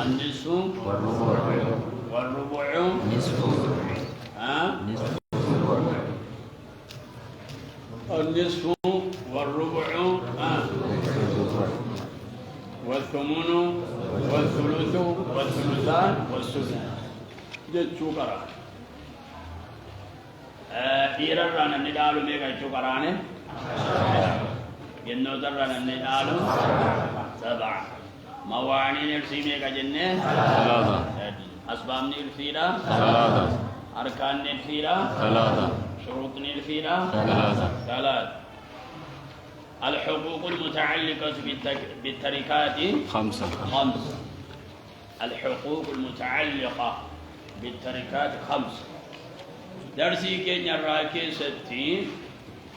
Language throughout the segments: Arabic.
النصف والربع نصف النصف والربع والثمن والثلث والثلثان والسدس جتشوكرا إيران الندالو ميكا شوكرانه جنو دران الندالو 7 مواني نرسي ميكا جنة 3 أسباب نرسيرا 3 أركان نرسيرا 3 شروط نرسيرا 3 الحقوق المتعلقة بالتركات 5 الحقوق المتعلقة بالتركات 5 درسي كينيا راكي 60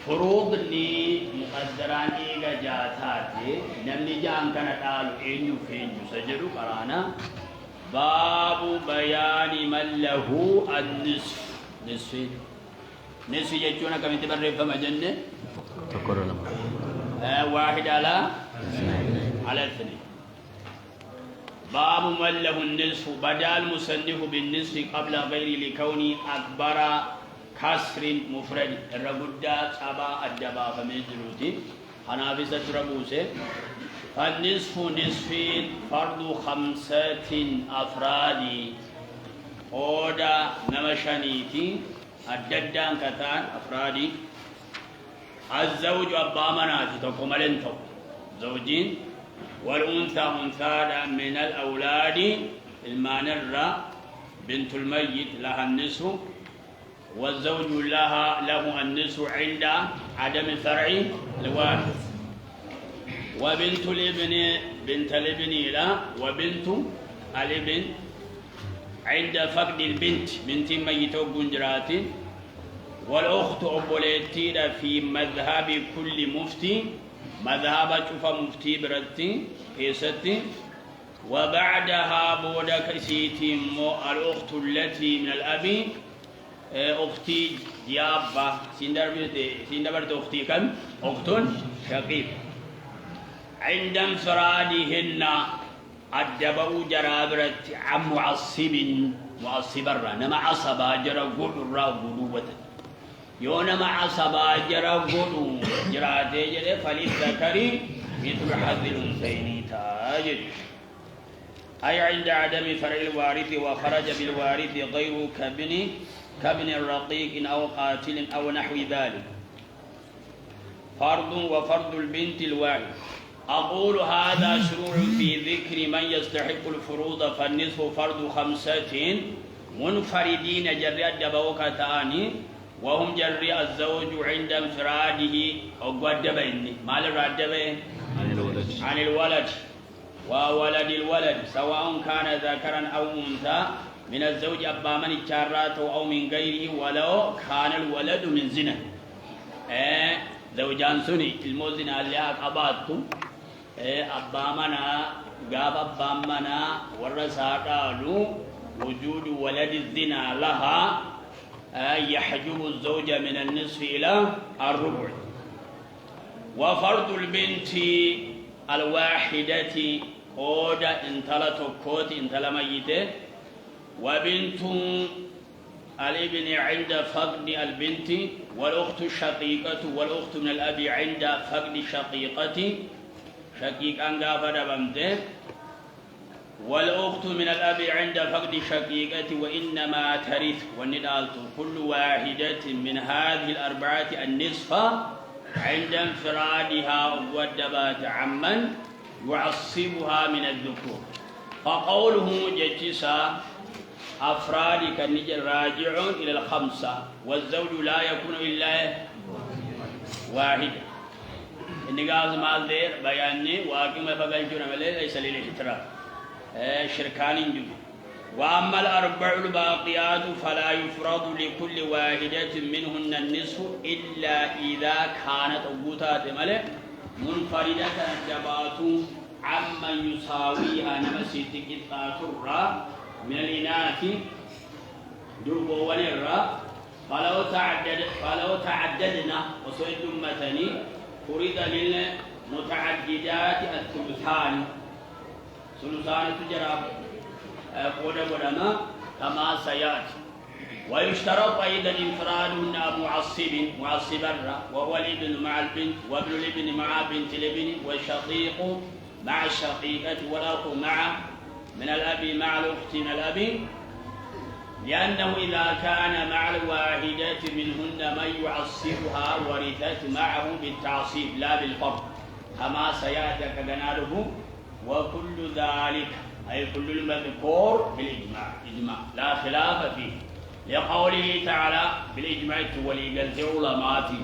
فروض لي مقدران إيجا جاتاتي نمني جان كان قالوا إنيو فينيو سجلوا قرانا باب بيان من له النصف نصف يجونا كم تبرر فما جنة تقرر 1 على 2 باب من له النصف بدا المصنف بالنصف قبل غير لكوني أكبر كسر مفرد الرغدا صبا الدبا فمجروتي حنافسة ربوسه فالنصف نصفين فرض 5 أفراد أودا نمشانيتي الددان كتان أفرادي الزوج أبا مناتي تقوم لنتو زوجين والأنثى أنثى من الأولاد المانرة بنت الميت لها النصف والزوج له النصف عند عدم فرع الوارث وبنت الابن بنت الابن لا وبنت الابن عند فقد البنت بنت ميت جنجرات والأخت أبوليتي في مذهب كل مفتي مذهب شوف مفتي برتي كيستي وبعدها بودك سيتي الأخت التي من الأب أختي جابة سندبرت أختي كم أخت شقيق عند انفرادهن الدبو جرابرت عن معصبرة نما عصبا جرى قدر قلوبة يونا مع عصبا جرى قلوب جراتي جرى فللذكر مثل حظ الأنثيين تاجر أي عند عدم فرع الوارث وخرج بالوارث غير كابن الرقيق أو قاتل أو نحو ذلك فرض وفرض البنت الوارث أقول هذا شروع في ذكر من يستحق الفروض فالنصف فرض 5 منفردين جري الدبوكتان وهم جري الزوج عند انفراده أو قدبين ما للردبين عن الولد وولد الولد سواء كان ذكرا أو أنثى من الزوج أبا من الشارات أو من غيره ولو كان الولد من زنا زوجان سني الموزن اللي أقبضتم أبا منا قاب أبا منا ورسا قالوا وجود ولد الزنا لها يحجب الزوج من النصف إلى الربع وفرض البنت الواحدة أودا انتلا تكوت انتلا ميته وبنت الابن عند فقد البنت والأخت الشقيقة والأخت من الأب عند فقد شقيقة شقيق أنقافة بمته والأخت من الأب عند فقد شقيقة وإنما ترث والندالت كل واحدة من هذه الأربعة النصف عند انفرادها والدبات عمن يعصبها من الذكور فقوله جتسا أفراد كالنجر راجعون إلى 5 والزوج لا يكون إلا واحد النقاز مال دير بياني واقم فقلتنا ملي ليس للإحترام شركان جميع وأما الأربع الباقيات فلا يفرض لكل واحدة منهن النصف إلا إذا كانت أبوتات ملك منفردة الجبات عمن يساويها نمسيت قطعة الرا من الإناث درب ونرى فلو تعددنا وسيد أمتني فرض للمتعددات الثلثان ثلثان تجرى قدما كما سيأتي. ويشترط أيضا انفرادهن معصبا وهو الابن مع البنت وابن الابن مع بنت الابن والشقيق مع الشقيقة والأخ من الأب مع الأخت من الأب، لأنه إذا كان مع الواحدة منهن من يعصبها ورثت معه بالتعصيب لا بالفرق كما سيأتي كجناله. وكل ذلك أي كل المذكور بالإجماع لا خلاف فيه، لقوله تعالى بالإجماع وليجزي علماتي،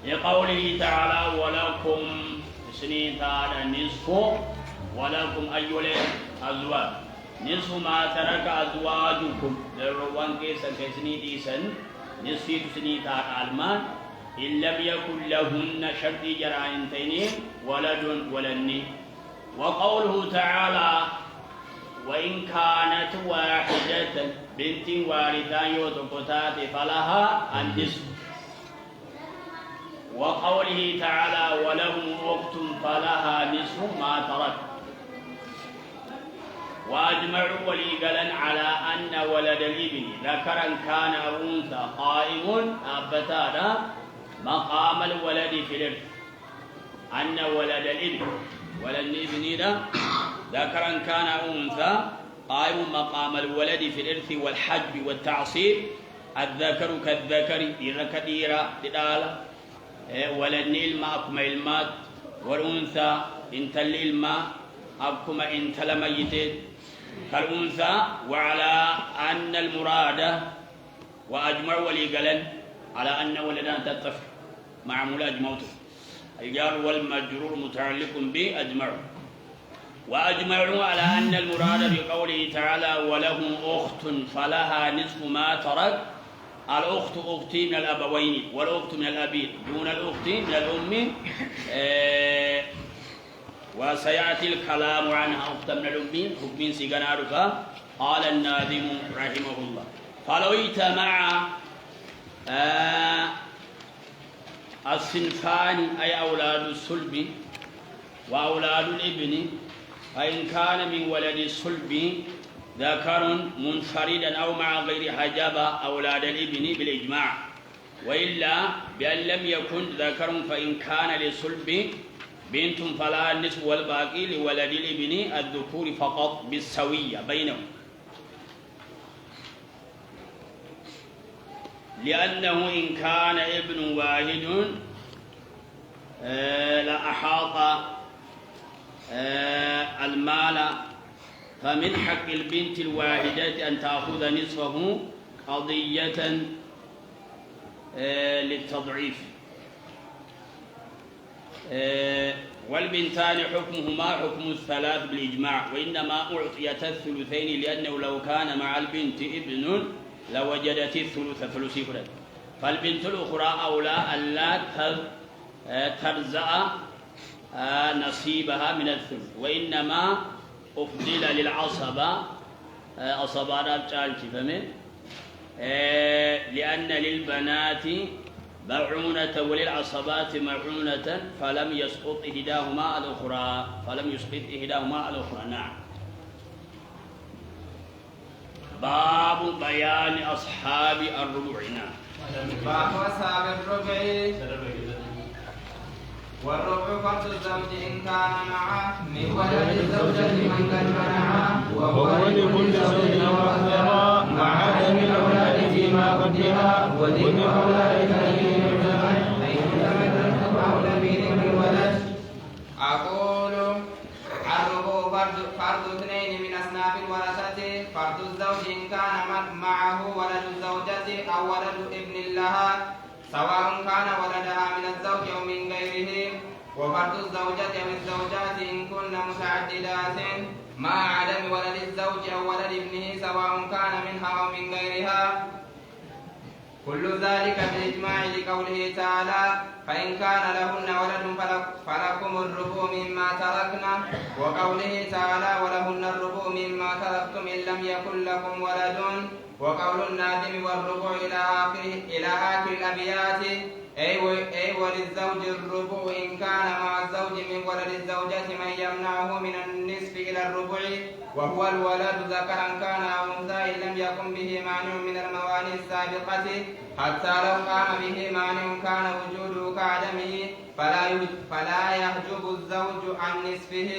لقوله تعالى ولكم سنين تعالى نصف ولكم أيها الأزواج نصف ما ترك أزواجكم للروان كيسا كيسني ديسن نصف سنين تعالى المال إن لم يكن لهن شرط جرائنتين ولد ولن. وقوله تعالى وإن كانت واحدة بنت وارثة يوتقطات فلها النصف. وقوله تعالى ولهم أخت فلها نصف ما ترك. وأجمعوا وليقلا على أن ولد الابن ذكرا كان أو أنثى قائم أبتانا مقام الولد في الإرث، أن ولد الابن ذكرا كان أو أنثى قائم مقام الولد في الإرث والحجب والتعصيب، الذكر كالذكر إذا كثيرا لدالا ولن الماء أكما المات، والأنثى إن تل الماء أكما إن تل ميتين كالأنثى. وعلى أن المراد وأجمع وليقلن على أن ولدان تتفق معمول أجمعته الجار والمجرور متعلق بأجمعوا. وأجمعوا على أن المراد بقوله تعالى ولهم أخت فلها نصف ما ترك الأخت أختي من الأبوين والأخت من الأبين دون الأخت من الأم، وسيأتي الكلام عنها أخت من الأم حكم سيغنارك. قال الناظم رحمه الله فلو اجتمع الصنفان أي أولاد الصلب وأولاد الابن، فإن كان من ولد الصلب ذكر منفردا أو مع غير حجب أولاد الابن بالإجماع، وإلا بأن لم يكن ذكر فإن كان للصلب بنت فلا النصف والباقي لولد الابن الذكور فقط بالسوية بينهم، لأنه إن كان ابن واحد لأحاط المال، فمن حق البنت الواحدة أن تأخذ نصفه قضية للتضعيف. والبنتان حكمهما حكم الثلاث بالإجماع، وإنما أعطيت الثلثين لأنه لو كان مع البنت ابن لوجدت الثلث ثلثي فرد، فالبنت الأخرى أولى ألا ترزع نصيبها من الثلث، وإنما أفضل للعصبة أصبارات جالتي فمن لأن للبنات معونة وللعصبات معونة فلم يسقط إحداهما الأخرى. نعم. باب بيان أصحاب الربع. باب أصحاب الربع. والربع فرض الزوج إن كان معه من ولد الزوجة من قد منعه، وهو لكل زوج وأكثر مع عدم الأولاد فيما قدها، وذكر أولئك أن الولد. أقول الربع فرض اثنين من أصناف الورثة، فرض الزوج إن كان معه ولد الزوجة أو ولد ابن لها سواء كان ولدها من الزوج أو من غيره، وفرض الزوجة أو الزوجات إن كن متعددات مع عدم ولد الزوج أو ولد ابنه سواء كان منها أو من غيرها، كل ذلك بالإجماع لقوله تعالى فإن كان لهن ولد فلكم الربع مما تركنا، وقوله تعالى ولهن الربع مما تركتم إن لم يكن لكم ولد، وقول النادم والربع إلى آخر الأبيات أي وللزوج الربع إن كان مع الزوج من ولد الزوجة من يمنعه من النصف إلى الربع وهو الولد ذكرا كان أو أنثى إن لم يكن به مانع من الموانع السابقة حتى لو قام به مانع كان وجوده كعدمه فلا يحجب الزوج عن نصفه.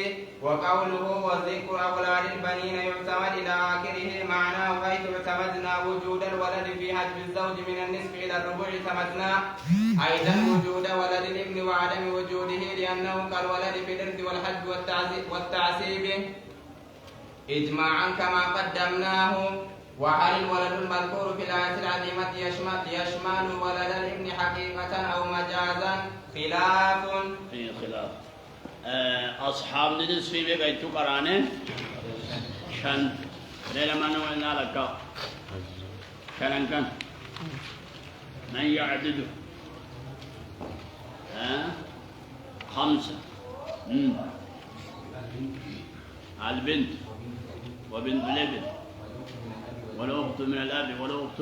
وقوله وذكر أولاد البنين يعتمد إلى آخره معناه حيث اعتمدنا وجود الولد في حجب الزوج من النصف إلى الربع اعتمدنا أيضا وجود ولد الابن وعدم وجوده لأنه كالولد في الإرث والحج والتعسيب إجماعا كما قدمناه. وهل الولد المذكور في الآية العظيمة يشمل ولد الابن حقيقة أو مجازا؟ خلاف. في خلاف. أصحاب النصف في بيت قرانه شن ليلة ما نقولنا لك كان من يعدده 5 البنت وبنت الابن والأخت من الأب والأخت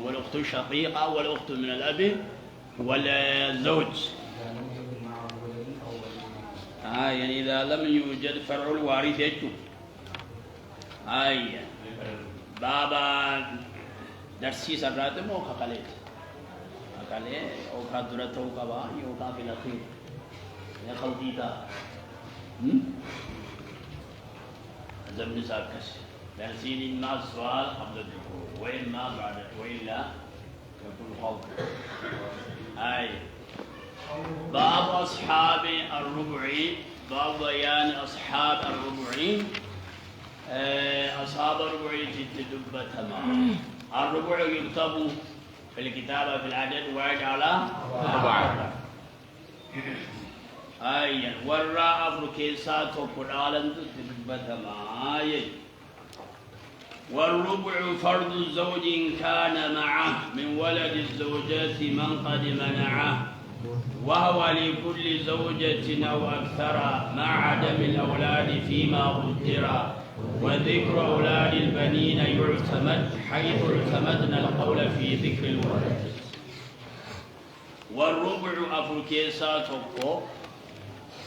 والأخت الشقيقة والأخت من الأب والزوج. يعني إذا لم يوجد فرع الوارث يجب بابا درسي سرات مو خالد أكله أو خادرة أو كبا يو كافي لطيف يا خلديتا زمن ساكس درسين ما سؤال قبل الدخول وإن ما بعد وإلا يكون خوف. باب أصحاب الربع باب بيان أصحاب الربع. أصحاب الربع تدب تمام. الربع يكتب في الكتابة في العدد واحد على 4. والراء أفركيسات وقرآن تدب تمام. والربع فرض الزوج إن كان معه من ولد الزوجات من قد منعه وهو لكل زوجة أو أكثر مع عدم الأولاد فيما قدر. وذكر أولاد البنين يعتمد حيث اعتمدنا القول في ذكر الولد. والربع أفركيسات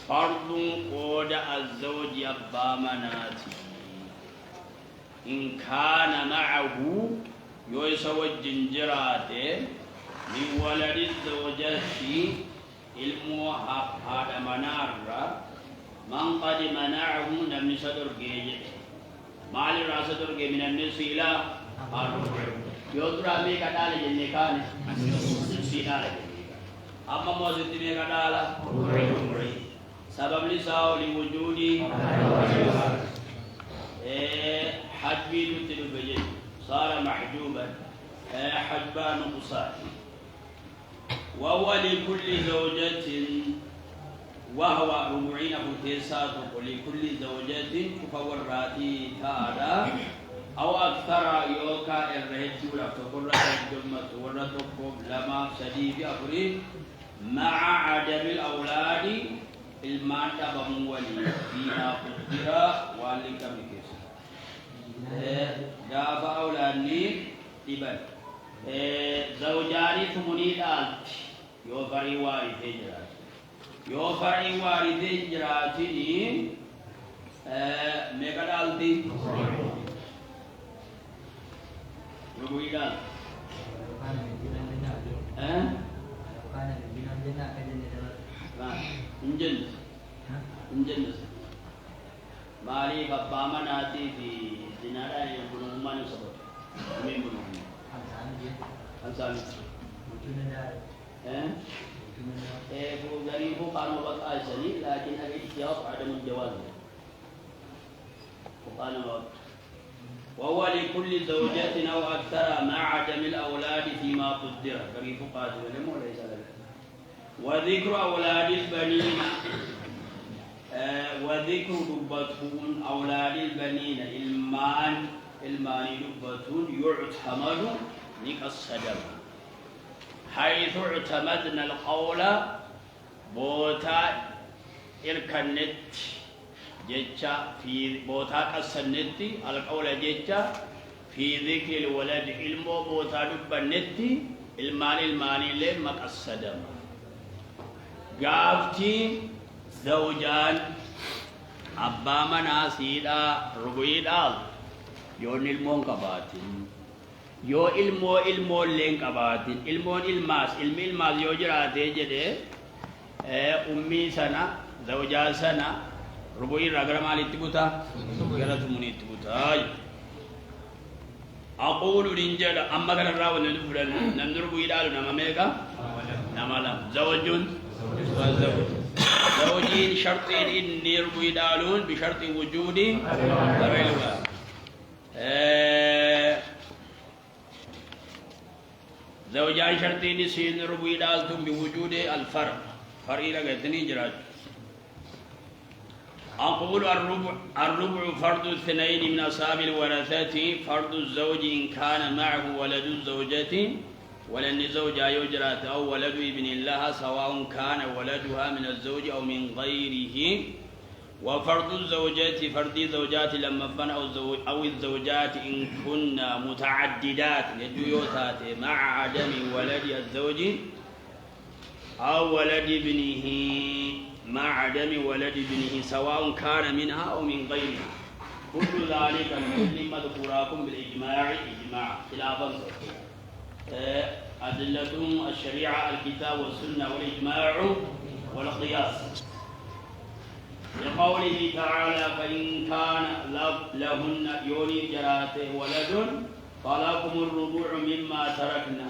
فرض قود الزوج أبا مناتي إن كان معه يسوى الجنجرات من ولد الزوجة الموهب هذا منار من قد منعه نمي صدر جيجة مال راس صدر جي من النصف إلى الربع يوترا مي كدال جنكان سينال أما موزت مي كدال سبب لساو لوجود حجبي لتلبجي صار محجوبا حجبان قصار. وهو لكل زوجة وهو ربعين فتيسات ولكل زوجة كفور راتي تادا أو أكثر يوكا الرهج ولا تقول الجمة ولا تقول لما سديد أفريد مع عدم الأولاد المادة بمولي فيها قدرة والك بكيس دافع أولادني تبال زوجاني ثمني دالت يوفري وارثي جرات يوفري وارثي جراتني ميقا دالتي ربوي دال injen mari kapama nati di dinara yang bunuh manu sebab kami bunuh ansan bu dari bu kanu wat ajali lakin ada ikhtiar ada menjawab bukan wat وهو لكل زوجة أو أكثر مع عدم الأولاد فيما قدر كيف قال وليس ذلك. وذكر أولاد البنين وذكر دبتون أولاد البنين المان دبتون يعتمد لكالصدم حيث اعتمدنا القول بوتا إركنت جتشا في بوتاك السنتي القول جتشا في ذكر الولد علمو بوتا دبنتي المال لين مقصدم قافتي زوجان أبا منا سيدا ربيدال يون المون قباتين يو ilmoo illeen qabaatin ilmoon ilmi ilmaas yoo jiraatee jedhe ummii sana zawjaa sana rubuu irraa gara maalitti buta gara tumuniitti butaa aquulu linjedha amma kanarraa wanni fudhannu namni rubuu idhaalu nama meeqa nama lama zawjuun zawjiin sharxiin inni rubuu idhaaluun bisharxi wujuudi barreelwa زوجان شرطين سين ربوي دالتم بوجود الفرق فريرة قدني جراج أقول الربع فرض اثنين من أصحاب الورثة فرض الزوج إن كان معه ولد الزوجة ولن زوجة يجرات أو ولد ابن الله سواء كان ولدها من الزوج أو من غيره وفرض الزوجات فرض زوجات لما فن أو الزوجات إن كنا متعددات للجيوتات مع عدم ولد الزوج أو ولد ابنه مع عدم ولد ابنه سواء كان منها أو من غيرها كل ذلك كل مذكوراكم بالإجماع إجماع خلافا أدلة الشريعة الكتاب والسنة والإجماع والقياس لقوله تعالى فإن كان لهن يوني جراته ولد فلكم الربع مما تركنا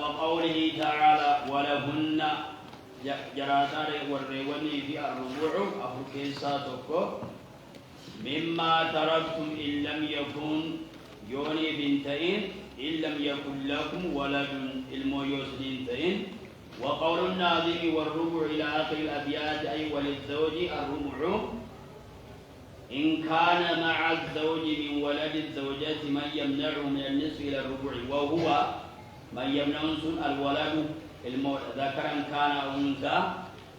وقوله تعالى ولهن جراته والريوني في الربع أو كيساتك مما تركتم إن لم يكن يوني بنتين إن لم يكن لكم ولد المويوس بنتين وقول الناظم والربع إلى آخر الأبيات أي وللزوج الربع إن كان مع الزوج من ولد الزوجة من يمنعه من النصف إلى الربع وهو من يمنع الولد ذكرا كان أو أنثى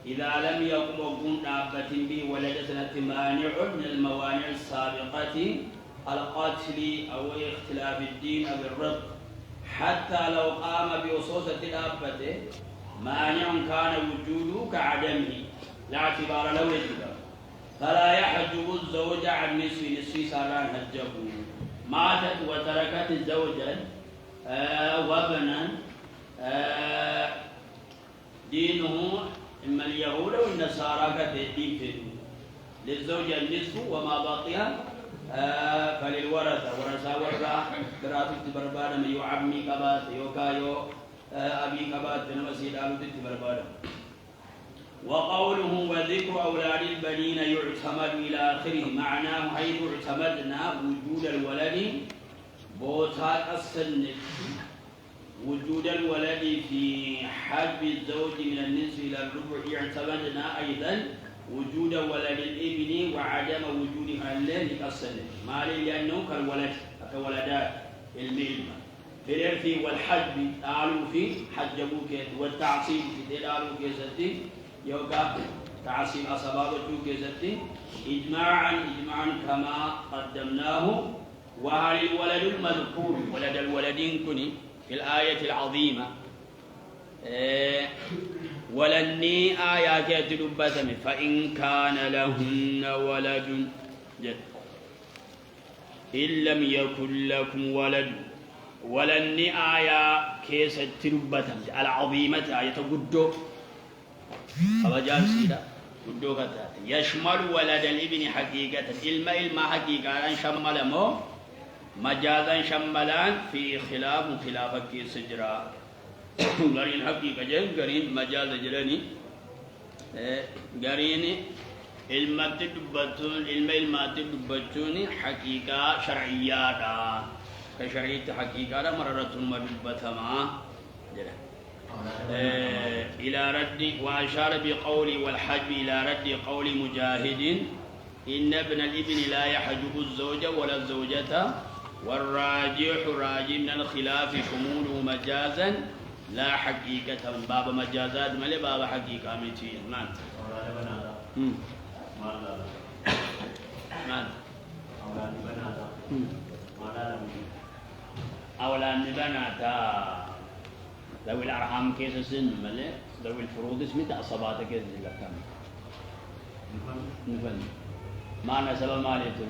إذا لم يقم وكن دابة به ولد سنة مانع من الموانع السابقة القتل أو اختلاف الدين أو الرق حتى لو قام بوصوصة دابته مانع كان وجوده كعدمه لا اعتبار له وجوده فلا يحجب الزوج عن نصف سالان حجبه ماتت وتركت زوجا وابنا دينه إما اليهود أو النصارى كدين للزوج النصف وما بقي فللورثة ورثة قراتك بربانا من يعمي قبات يوكايو أبي قبات نمسي دالو بربانا وقوله وذكر أولاد البنين يعتمد إلى آخره معناه حيث اعتمدنا وجود الولد بوتات السنة وجود الولد في حجب الزوج من النصف إلى الربع اعتمدنا أيضا وجود ولد الابن وعدم وجودها الليل كالسنة ما لأنه كالولد كولدات الملمة في الإرث والحجب قالوا في حجبوا كيس والتعصيب في قالوا كيستي يوكا تعصيب أصبابته كيستي إجماعا كما قدمناه وهل الولد المذكور ولد الولدين كني في الآية العظيمة ولني آيات يتلبثم فإن كان لهن ولد جد إن لم يكن لكم ولد ولني آية كيس تلبثم العظيمة آية قدو أبجال سيدا قدو كتات يشمل ولد الابن حقيقة إلما حقيقة شمل مو مجازا شملان في خلاف كيس جرا قرين حقيقة جن قرين مجاز جراني قرين علمات دبتون حقيقة شرعية كشرعية حقيقة مررة مدبتما إلى رد وأشار بقولي والحجب إلى رد قول مجاهد إن ابن الابن لا يحجب الزوج ولا الزوجة والراجح راجع من الخلاف شموله مجازا لا حقيقة باب مجازات ملي باب حقيقة متين نعم ماذا؟ أولاد بناتا ذوي الأرحام كيس السن ملء ذوي الفروض اسمه تعصبات كيس لكم نفن ما نسب مالته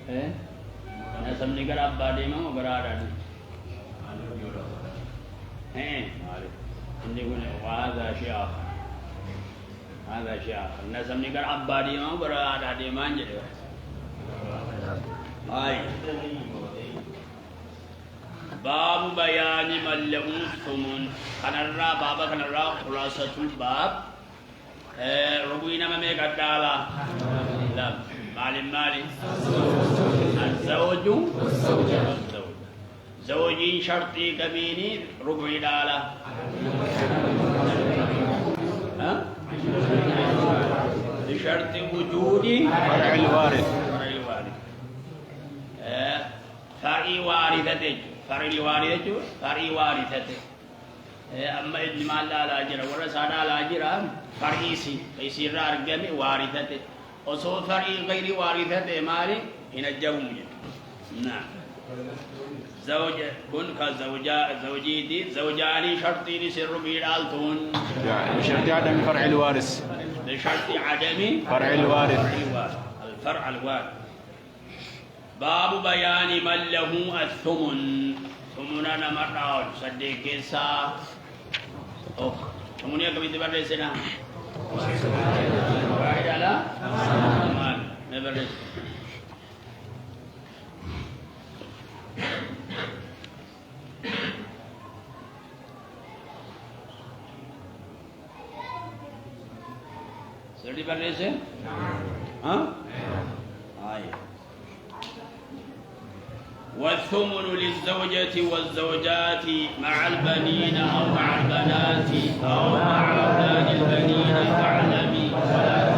إيه نسب نقرأ أبادي ما وقرأ رادي إيه عندي يقول وهذا شيء آخر هذا شيء آخر نسب نقرأ أبادي ما وقرأ رادي ما نجده هاي باب بيان من له ثمن كنرى بابا كنرى خلاصة الباب ربينا ما ميقدالا لا مالي الزوج والزوجة زوجين شرطي كبيني ربعي دالا ها بشرط وجود فرع الوارث فرعي وارثته فرعي وارثته أما ابن مال لا أجر ورسالة لا أجر فرعيسي يصير أرجمي وارثته وصو فرعي غير وارثته مالي هنا الجوم نعم زوج كن كزوجيتي زوجاني شرطي لسر بيرالتون بشرط عدم فرع الوارث بشرط عدم فرع الوارث الفرع الوارث باب بيان من له الثمن ثمننا مرة صدق كيسا ثمنيا كم تبرد سنا واحد على ثمان نبرد سردي برد سنا ها هاي والثمن للزوجة والزوجات مع البنين أو مع البنات أو مع أولاد البنين فاعلمي ولا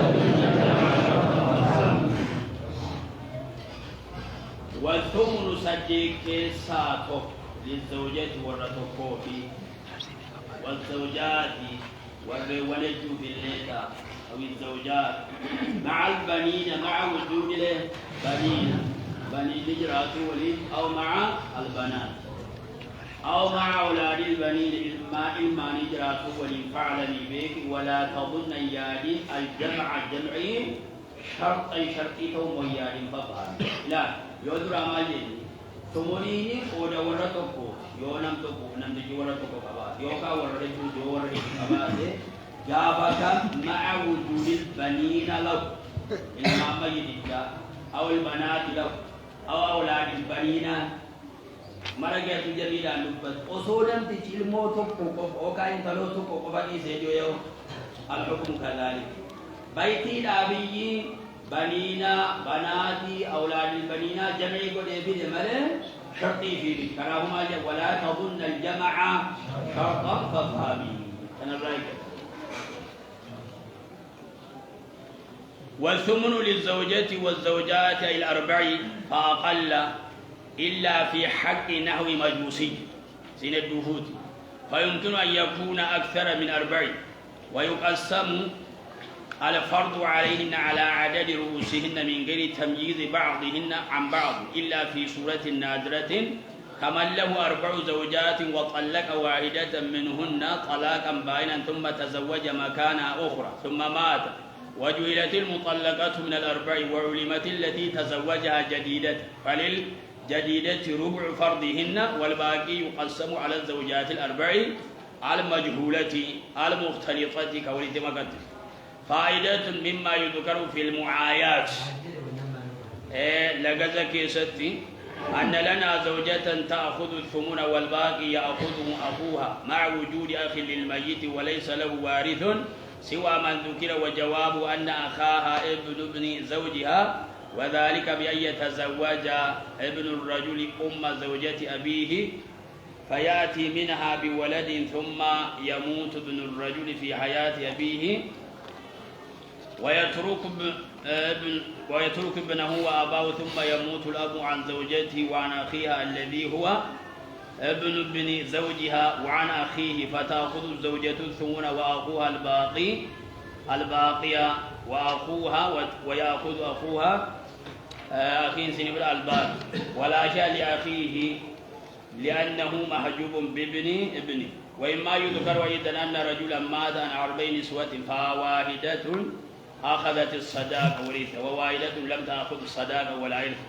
والثمن صديق ساتو للزوجة والرتوكوفي والزوجات والولد في الليلة أو الزوجات مع البنين مع وجود البنين بني نجرات وليد أو مع البنات أو مع أولاد البنين إما نجرات وليد فعلني بك ولا تظن يادي الجمع الجمعي شرط أي شرطي توم ويادي فبها لا يودر أمالي ثمونيني أودا ورتوكو يونم توكو نمدجي ورتوكو كبا يوكا ورتوكو جو ورتوكو كبا جابك مع وجود البنين له الإمام يدجا أو البنات له أو أولاد البنين مرجع تجميل نبض أصولا تجيل موتك أو كائن ثلوتك أو بني سيجوا الحكم كذلك بيتي الأبي بنينا بناتي أولاد البنين جمعي قد يبيد ملء شرطي فيه كراهما ولا تظن الجمع شرطا فافهمي أنا رأيك والثمن للزوجة والزوجات الأربع فأقل إلا في حق نحو مجوسي سين الدهوت فيمكن أن يكون أكثر من 4 ويقسم الفرض عليهن على عدد رؤوسهن من غير تمييز بعضهن عن بعض إلا في صورة نادرة كمن له 4 زوجات وطلق واحدة منهن طلاقا باينا ثم تزوج مكانها أخرى ثم مات وجعلت المطلقة من 4 وعلمت التي تزوجها جديدة فللجديدة ربع فرضهن والباقي يقسم على الزوجات 4 المجهولة المختلطة كولد مقد فائدة مما يذكر في المعايات لغزك ستي أن لنا زوجة تأخذ الثمن والباقي يأخذه أخوها مع وجود أخ للميت وليس له وارث سوى من ذكر وجواب أن أخاها ابن زوجها وذلك بأن يتزوج ابن الرجل أم زوجة أبيه فيأتي منها بولد ثم يموت ابن الرجل في حياة أبيه ويترك ابنه وأباه ثم يموت الأب عن زوجته وعن أخيها الذي هو ابن زوجها وعن أخيه فتأخذ الزوجة الثمن وأخوها الباقي الباقية وأخوها ويأخذ أخوها أخين سنبر الباقي ولا شيء لأخيه لأنه محجوب بابن ابنه. وإما يذكر أيضا أن رجلا مات عن 4 نسوة فواحدة أخذت الصداق والإرث وواحدة لم تأخذ الصداق ولا إرث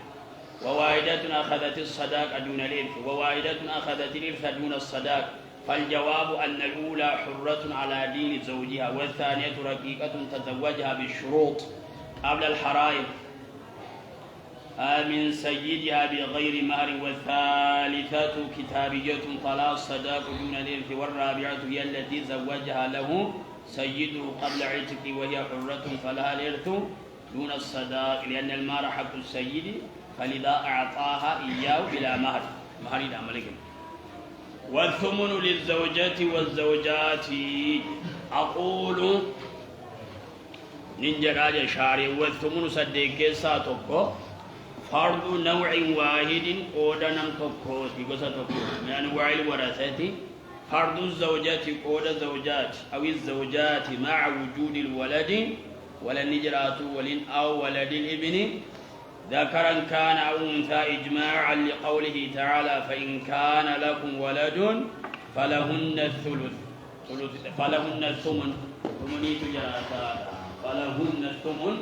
وواحدة أخذت الصداق دون الإرث وواحدة أخذت الإرث دون الصداق. فالجواب أن الأولى حرة على دين زوجها والثانية رقيقة تزوجها بالشروط قبل الحرائم من سيدها بغير مهر والثالثة كتابية فلا الصداق دون الإرث والرابعة هي التي زوجها له سيده قبل عتق وهي حرة فلها الإرث دون الصداق لأن المال حق السيد فلذا أعطاها إياه بلا مهر إلى ملكه. والثمن للزوجات والزوجات أقول ننجر شعري والثمن صديق ساتوكو فرض نوع واحد قودنا توكو من أنواع الورثة فرض الزوجات قود زوجات أو الزوجات مع وجود الولد ولا نجرات ولن أو ولد الابن ذكرا كان أو أنثى إجماعا لقوله تعالى فإن كان لكم ولد فلهن الثلث فلهن الثمن فلهن الثمن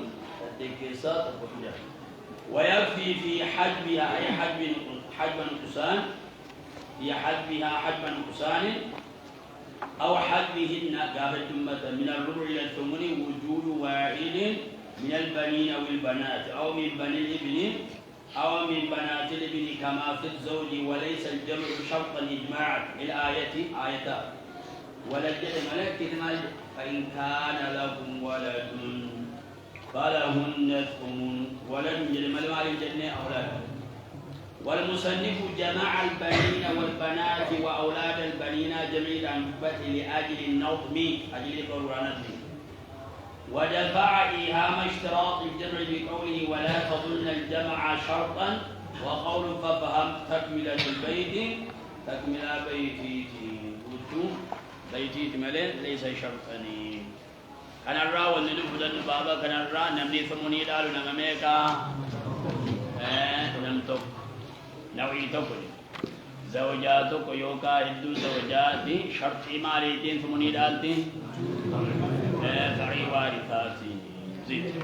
ويكفي في حجبها أي حجب نقصان في حجبها حجب نقصان أو حجبهن قابل من الربع إلى الثمن وجود واحد من البنين أو البنات أو من بني الابن أو من بنات الابن كما في الزوج وليس الجمع شرطا إجماعا الآية آيتان ولا الجمع فإن كان لكم ولد فلهن الثمن ولد جمع مال الجنة أولاد. والمصنف جمع البنين والبنات وأولاد البنين جميع الأنبات لأجل النظم أجل القرآن ودفع إيهام اشتراط الجمع بقوله ولا تظن الجمع شرطا وقول ففهم تكملة البيت تكملة بيتي ملئ ليس شرطا كان الرا والنلف دن بابا كان الرا نمني ثمني دالو نماميكا نمتوك نوعي توكل زوجاتك يوكا هدو زوجاتي شرط ماليتين ثمني دالتي فرعي وارثاتي زيد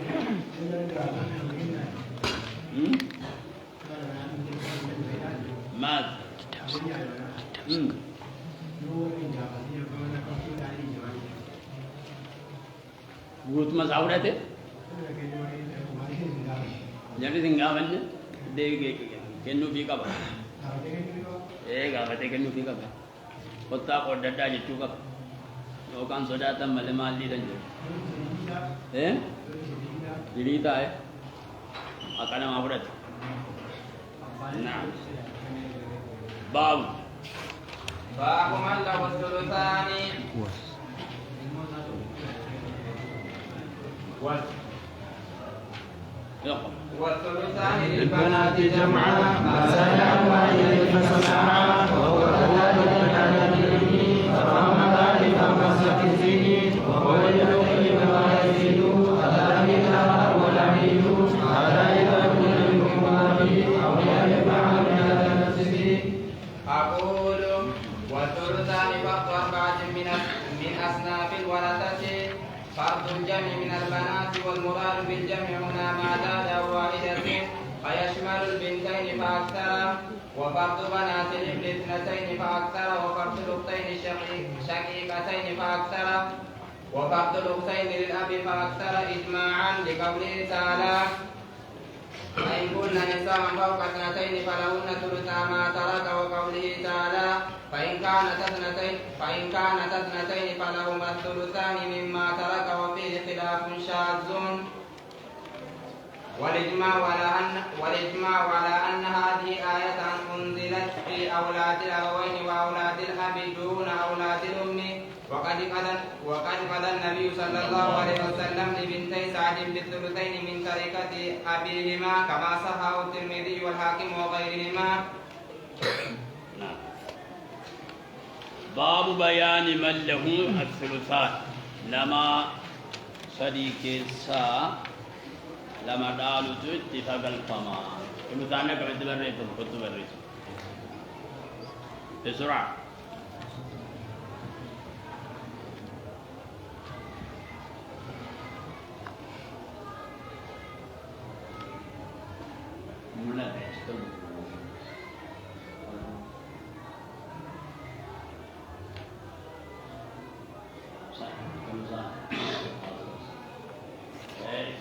ماذا Guut mas awrate jadi tinggalannya deh kennu fi kaba gafate kennu fi kaba kotta ko dadda jechu kaba yo kan sodata male mali dan dirita akana awrate nah bab man lahu thuluthani والثلثان للبنات جمعا ما زال عن واحد فسمعا وهو أولاد البنات منه فهم ذلك فمسك الزين وهو يدخل بما يزيد هذا منها ولعيد هذا إذا كن منكم واحد أو يجمع من هذا نفسه. أقول والثلثان فرض 4 من أصناف الورثة فرض الجمع من البنات والمراد بالجمع هنا ما زاد واحدة فيشمل البنتين فأكثر وفرض بنات الابن 2 فأكثر وفرض الأختين شقيقتين فأكثر وفرض الأختين للأب فأكثر إجماعا لقوله تعالى فإن كن نساء فوق 2 فلهن ثلثا ما ترك وقوله تعالى فإن كانت اثنتين فلهما الثلثان مما ترك وفيه خلاف شاذ. والإجماع على أن هذه آية أنزلت في أولاد الأبوين وأولاد الأب دون أولاد الأم وقد قضى النبي صلى الله عليه وسلم لبنتي سعد بالثلثين من تركة أبيهما كما صححه الترمذي والحاكم وغيرهما. باب بيان من له الثلثان لما صديق سا لما دالو اتفاق الفما كنو ثانك بدبريتم كنت بريتم بسرعة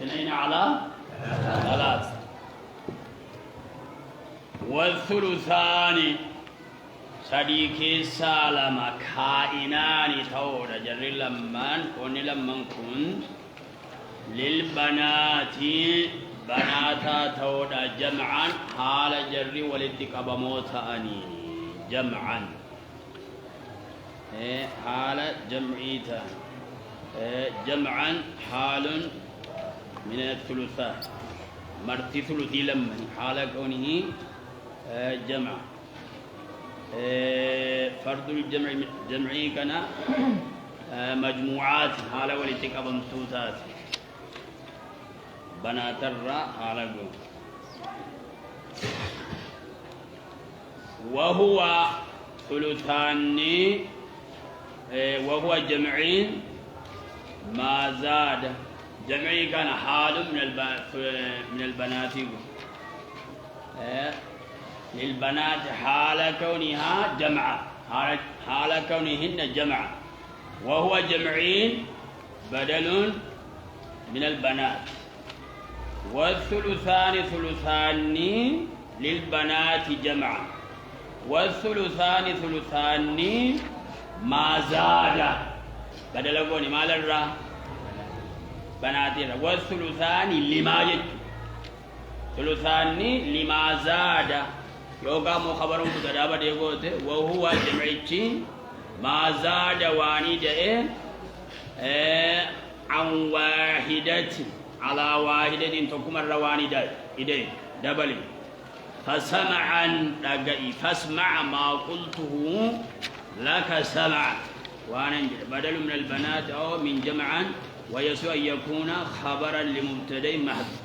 اثنين على ثلاث والثلثان صديقي سالما كائنان تورا جر لمن كون لمن كن للبنات بناتا تورا جمعا حال جر ولدك بموت أني جمعا حال جمعيتا جمعا حال من الثلثات مرتي ثلثي لمن حال كونه جمع فرد الجمع جمعي كان مجموعات حال ولتك بمتوتات بنات الراء حال وهو ثلثان وهو جمعي ما زاد جمعي كان حال من البنات للبنات حال كونها جمعة حال كونهن جمعة وهو جمعين بدل من البنات والثلثان ثلثان للبنات جمعة والثلثان ثلثان ما زاد بدل كوني ما للرا بناتي والثلثان لما يجب ثلثان لما زاد يوقع مخبر متدابا ديغوته وهو جمعيتي ما زاد واني دئ عن واحدة على واحدة تكون الرواني دئ دبل فسمعا رقئي فاسمع ما قلته لك سمع وانا بدل من البنات او من جمعا ويسوء أن يكون خبرا لمبتدئ محذوف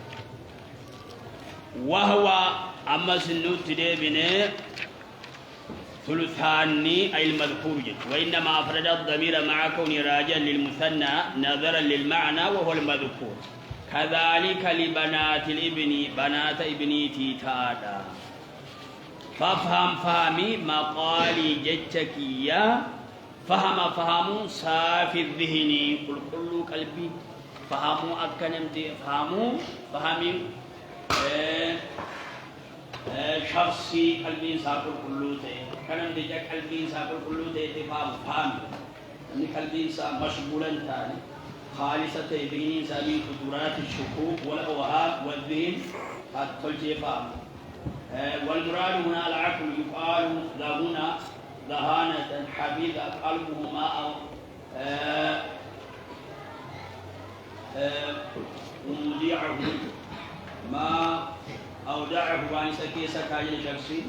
وهو أما سنوت بن ثلثان أي المذكور جد وإنما أفرد الضمير مع كون راجعا للمثنى نظرا للمعنى وهو المذكور كذلك لبنات الابن بنات ابنيتي تادا فافهم فهمي مقالي جتكيا فهم صافي الذهن قل كل قلبي فهموا أكنمتي فهموا فهمي شخصي قلبي ساكل كلوته كلام ديجا قلبي ساكل كلوته تفهم فهم من قلبي سا مشغولا ثاني خالصة ذهني سامي قدرات الشكوك والأوهام والذهن كل فهم والمراد هنا العقل يقال لهنا ذهانة حبيب قلبه ما ومضيعه ما أودعه وان سكي سكاي شخصي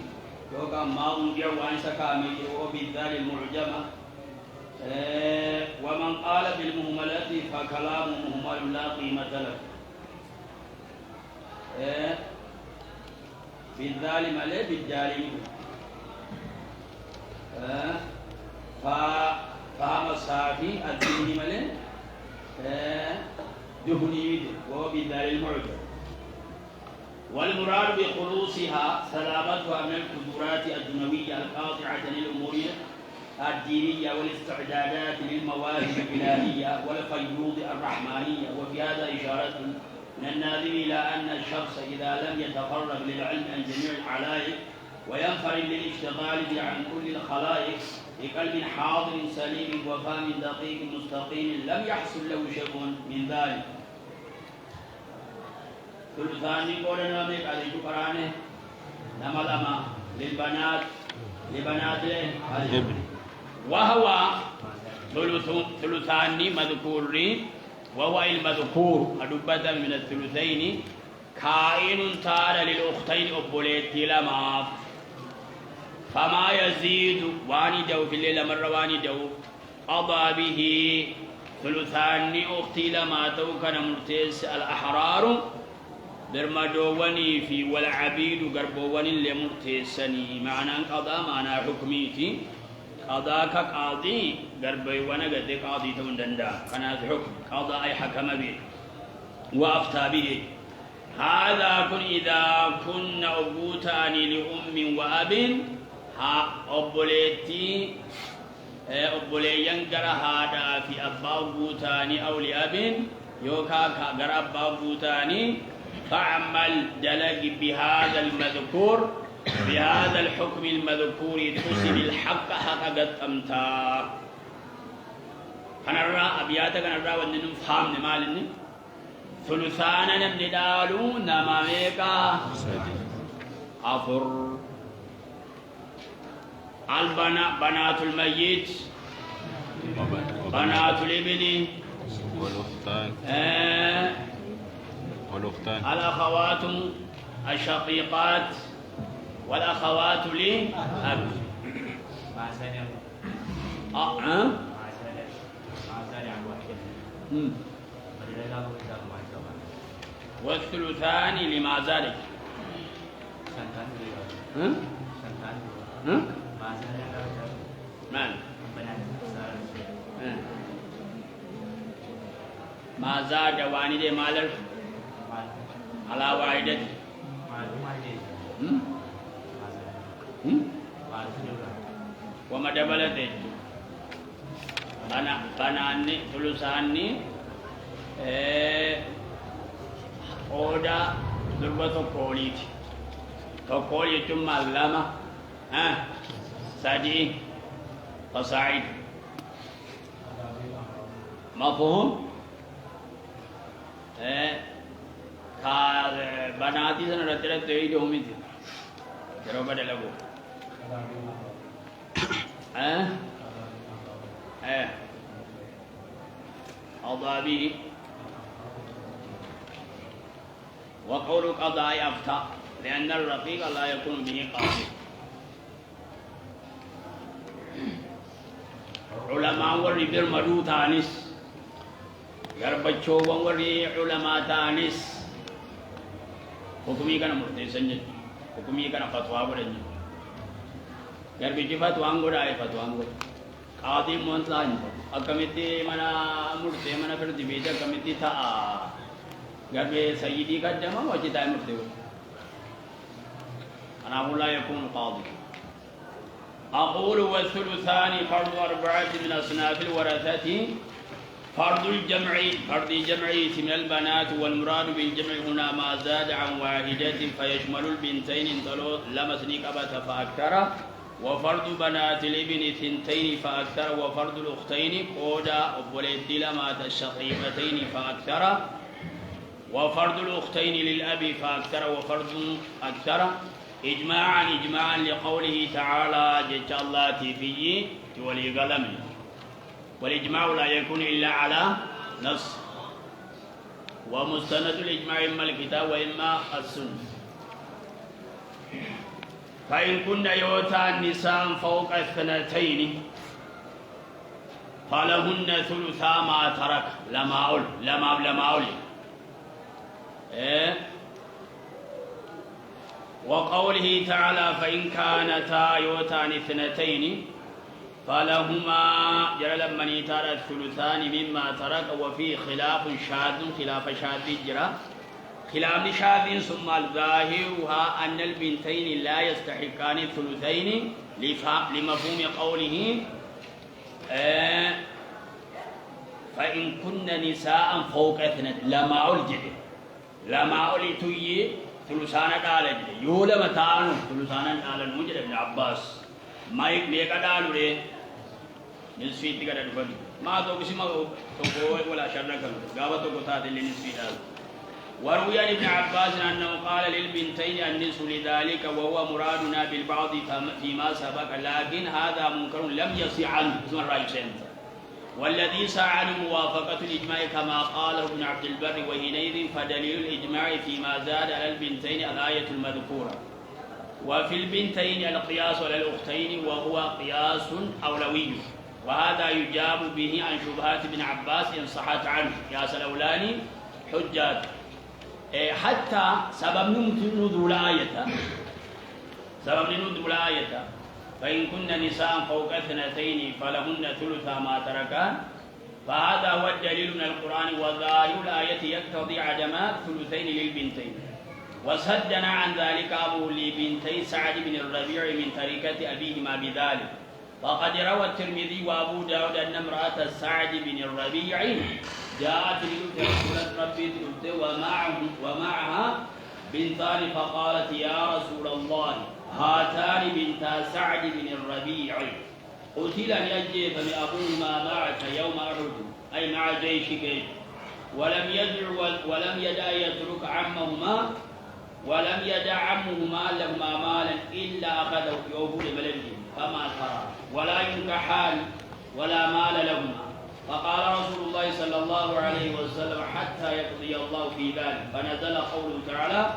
يوكا ما أودعه وان سكامي وبالذال المعجمة ومن قال بالمهملة فكلام مهمل لا قيمة له بالذال ملي بالجالي فهم الصافي الدين ملي دهني وبالذال المعجم والمراد بخلوصها سلامتها من القدرات الدنيوية القاطعة للأمور الدينية والاستعدادات للمواهب الإلهية والفيوض الرحمانية وفي هذا إشارة من الناظر إلى أن الشخص إذا لم يتفرغ للعلم عن جميع العلائق وينفرد للاشتغال عن كل الخلائق بقلب حاضر سليم وفهم دقيق مستقيم لم يحصل له شيء من ذلك. ثلثان قولنا ميك على القرآن نملما لبنات الابن وهو ثلثان مذكور وهو المذكور أدبة من الثلثين كائن تار للأختين أبوليتي لما فما يزيد واني دو في الليل مرة واني دو قضى به ثلثان أختي لما توكن مرتيس الأحرار برمجواني في والعبيد قربواني اللي مرتيسني معنى قضاء معنى حكميتي قضاء كقاضي قربواني قد قاضي تندندا كانت حكم قضاء أي حكم به وأفتى به هذا كن إذا كن أبوتان لأم وأب ها أبوليتي أبوليان قرأ هذا في أبا أبوتان أو لأب يوكا قرأ أبا أبوتان فعمل دلق بهذا المذكور بهذا الحكم المذكور تسل الحق حققت أمتا كنرى أبياتا كنرى وننم فهم نمالني ثلثانا نمدالو نماميكا أفر بنات الميت بنات الابن والأختان الأخوات الشقيقات والأخوات لأب والثلثان لما ذلك ما زاد والد مالك على والدته وما دبلته بناني ثلثاني أودا ضربة تقولي ثم اللامة سادي فصاعد مفهوم بناتي سنة رتلت تهيد هميتي جروا بدل أبو أضابي وقول قضاء أفتى لأن الرقيق لا يكون به قاضي علماء وري برمدو تانيس غربچو وري علماء تانيس حكمي كان مرتسن حكمي كان فتوى ورن غربچ فتوى انغودا اي فتوى انغودا قاضي مونتلان اكميتي منا مرتي منا فردي بيجا كميتي تا غربي سيدي قدما وجدا مرتي انا لا يكون قاضي أقول والثلثان فرض أربعة من أصناف الورثة فرض الجمع من البنات والمراد بالجمع هنا ما زاد عن واحدة فيشمل البنتين لمسني قبة فأكثر وفرض بنات الابن ثنتين فأكثر وفرض الأختين قودا وبوليت لما الشقيقتين فأكثر وفرض الأختين للأب فأكثر وفرض أكثر إجماعا لقوله تعالى جل الله تفيه ولي قلم والإجماع لا يكون إلا على نص ومستند الإجماع إما الكتاب وإما السنة فإن كن يوتا النساء فوق الثنتين فلهن ثلثا ما ترك لما أول وقوله تعالى فإن كانتا يوتان اثنتين فلهما جرى لمن يتارى الثلثان مما ترك وفيه خلاف شاذ جرى خلاف شاذ ثم الظاهرها أن البنتين لا يستحقان الثلثين لمفهوم قوله فإن كن نساء فوق اثنتين لما أولي ثلثانا دالج يولا متانو ثلثانا دالج مجد ابن عباس مايك ميكا دالو ده نسفيت كده دفن ما تو كسي ما تو ولا شرنا كان غابا تو كتا دل نسفيت دال وروي عن ابن عباس انه قال للبنتين النصف لذلك وهو مرادنا بالبعض فيما سبق لكن هذا منكر لم يصح عنه اسم الراي سنت والذي سعى موافقة الإجماع كما قاله ابن عبد البر وحينئذ فدليل الإجماع فيما زاد على البنتين الآية المذكورة وفي البنتين القياس على الأختين وهو قياس أولوي وهذا يجاب به عن شبهات ابن عباس إن صحت عنه يا سلولاني حجات. حتى سبب نزول آية فإن كن نساء فوق 2 فلهن ثلث ما تركان، فهذا هو الدليل من القرآن، وظاهر الآية يقتضي عدم ثلثين للبنتين. وصدنا عن ذلك أبو لبنتي سعد بن الربيع من تركة أبيهما بذلك. فقد روى الترمذي وأبو داود أن امرأة سعد بن الربيع جاءت لتلك ربي ومعها بنتان، فقالت يا رسول الله هاتان بنتا سعد بن الربيع قتل لأجل فلأبوهما معك يوم أحد أي مع جيشك، ولم يدع يترك عمهما لهما مالا إلا أخذه يوم لبلده فما ترى ولا ينكحان ولا مال لهما. فقال رسول الله صلى الله عليه وسلم حتى يقضي الله في ذلك، فنزل قوله تعالى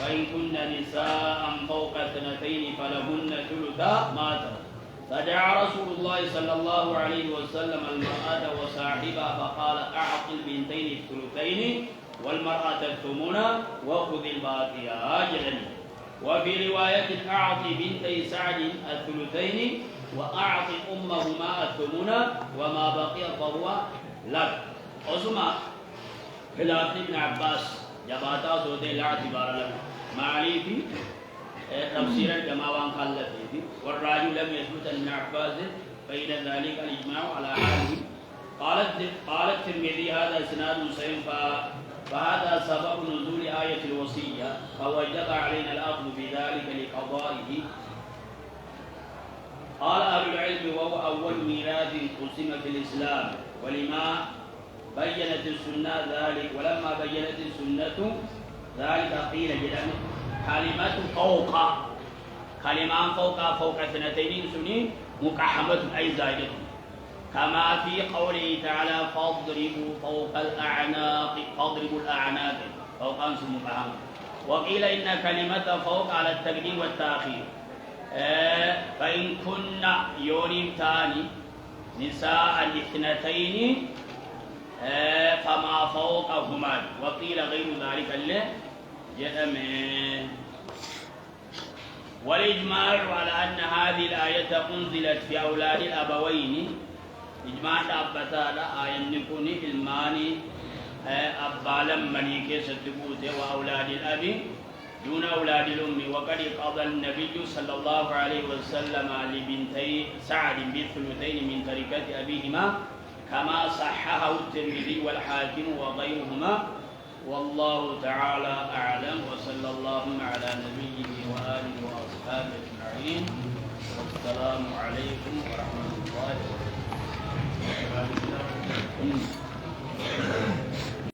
فإن كن نساء فوق 2 فلهن ثلثا ما ترك. فدعا رسول الله صلى الله عليه وسلم المرأة وصاحبها فقال أعط البنتين الثلثين والمرأة الثمن وخذ الباقي أجلا. وفي رواية أعط بنتي سعد الثلثين وأعط أمهما الثمن وما بقي فهو لك. أسمع خلاف ابن عباس جباتا سودي لا اعتبار له معلي في تفسير الجماعة خلفه، والراجل لم يثبت ابن عباس بين ذلك الإجماع على حاله. قال الترمذي هذا إسناد صحيح، فهذا سبب نزول آية الوصية، فوجب علينا الأخذ بذلك لقضائه. قال أهل العلم وهو أول ميراث قسم في الإسلام، ولما بينت السنة ذلك، ولما بينت السنة ذلك قيل جدا كلمة فوق، كلمة فوق 2 سنين مقحمة أي زائدة، كما في قوله تعالى فاضربوا فوق الأعناق، فاضربوا الأعناق فوق أنس مقحمة. وقيل إن كلمة فوق على التقديم والتأخير. فإن كن يونيم تاني نساء 2 فما فوقهما، وقيل غير ذلك اللي جدمين. والإجماع على أن هذه الآية أنزلت في أولاد الأبوين، إجماع أبتا لا آية نكون الماني أبالا مليكي ستبوته وأولاد الأب دون أولاد الأم. وقد قضى النبي صلى الله عليه وسلم لبنتي سعد بالثلثين من تركة أبيهما كما صححه الترمذي والحاكم وغيرهما، والله تعالى أعلم. وصلى الله على نبيه وآله وأصحابه أجمعين، والسلام عليكم ورحمة الله وبركاته.